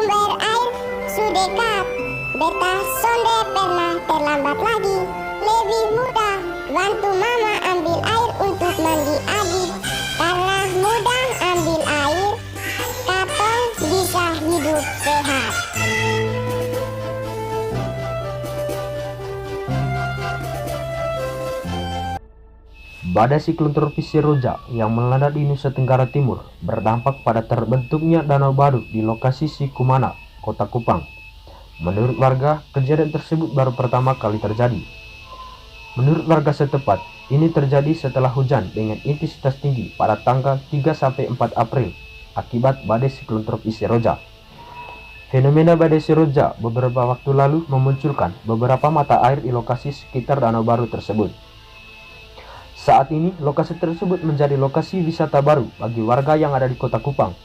sumber air sudekat. Beta sonde pernah terlambat lagi. Lebih mudah bantu mama ambil air untuk mandi adik. Karena mudah ambil air, katong bisa hidup sehat. Badai siklon tropis Seroja yang melanda di Nusa Tenggara Timur berdampak pada terbentuknya danau baru di lokasi Sikumana, Kota Kupang. Menurut warga, kejadian tersebut baru pertama kali terjadi. Menurut warga setempat, ini terjadi setelah hujan dengan intensitas tinggi pada tanggal 3-4 April akibat badai siklon tropis Seroja. Fenomena badai Seroja beberapa waktu lalu memunculkan beberapa mata air di lokasi sekitar danau baru tersebut. Saat ini, lokasi tersebut menjadi lokasi wisata baru bagi warga yang ada di Kota Kupang.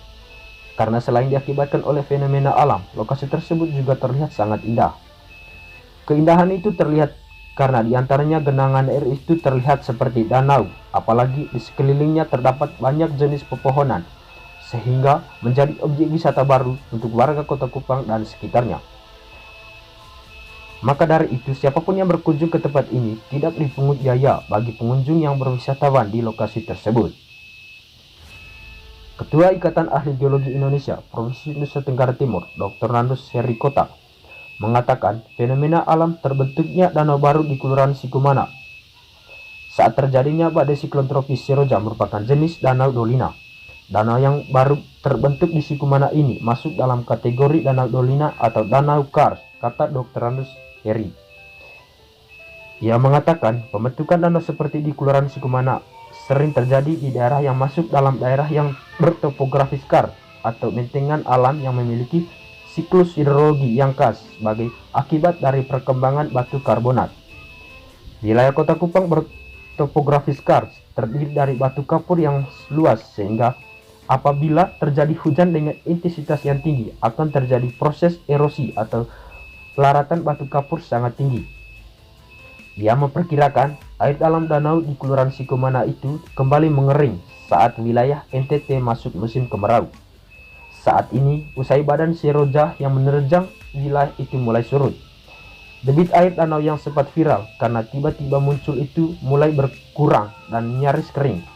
Karena selain diakibatkan oleh fenomena alam, lokasi tersebut juga terlihat sangat indah. Keindahan itu terlihat karena diantaranya genangan air itu terlihat seperti danau, apalagi di sekelilingnya terdapat banyak jenis pepohonan, sehingga menjadi objek wisata baru untuk warga Kota Kupang dan sekitarnya. Maka dari itu, siapapun yang berkunjung ke tempat ini tidak dipungut biaya bagi pengunjung yang berwisatawan di lokasi tersebut. Ketua Ikatan Ahli Geologi Indonesia Provinsi Nusa Tenggara Timur, Dr. Nandus Herikota, mengatakan fenomena alam terbentuknya danau baru di Kelurahan Sikumana saat terjadinya badai siklon tropis Seroja merupakan jenis danau dolina. Danau yang baru terbentuk di Sikumana ini masuk dalam kategori danau dolina atau danau kars, kata Dr. Nandus Heri. Ia mengatakan pembentukan danau seperti di Kelurahan Sikumana sering terjadi di daerah yang masuk dalam daerah yang bertopografi kars atau bentengan alam yang memiliki siklus hidrologi yang khas sebagai akibat dari perkembangan batu karbonat. Wilayah Kota Kupang bertopografi kars terdiri dari batu kapur yang luas sehingga apabila terjadi hujan dengan intensitas yang tinggi akan terjadi proses erosi atau pelaratan batu kapur sangat tinggi. Ia memperkirakan air dalam danau di Kelurahan Sikumana itu kembali mengering saat wilayah NTT masuk musim kemarau. Saat ini, usai badan Seroja yang menerjang wilayah itu mulai surut, debit air danau yang sempat viral karena tiba-tiba muncul itu mulai berkurang dan nyaris kering.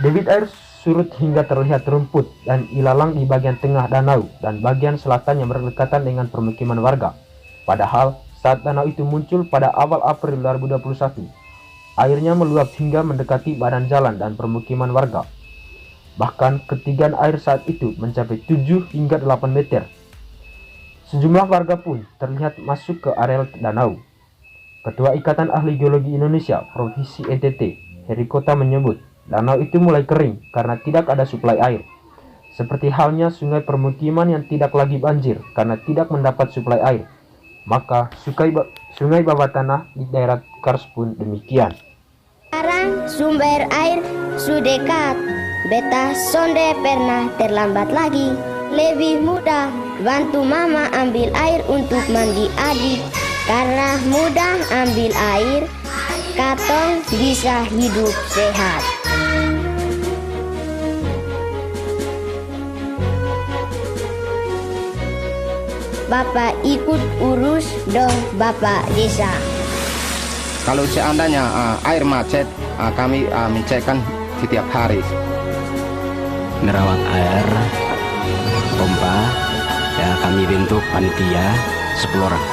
Debit air surut hingga terlihat rumput dan ilalang di bagian tengah danau dan bagian selatan yang berdekatan dengan permukiman warga. Padahal saat danau itu muncul pada awal April 2021, airnya meluap hingga mendekati badan jalan dan permukiman warga. Bahkan ketinggian air saat itu mencapai 7 hingga 8 meter. Sejumlah warga pun terlihat masuk ke areal danau. Ketua Ikatan Ahli Geologi Indonesia Provinsi NTT, Herikota menyebut, danau itu mulai kering karena tidak ada suplai air. Seperti halnya sungai permukiman yang tidak lagi banjir karena tidak mendapat suplai air. Maka sungai bawah tanah di daerah kars pun demikian. Sekarang sumber air sudekat. Beta sonde pernah terlambat lagi. Lebih mudah bantu mama ambil air untuk mandi adik. Karena mudah ambil air, katong bisa hidup sehat. Bapak ikut urus dong Bapak Desa. Kalau seandainya air macet, kami mencekkan setiap hari. Merawat air, pompa, ya kami bentuk panitia 10 orang.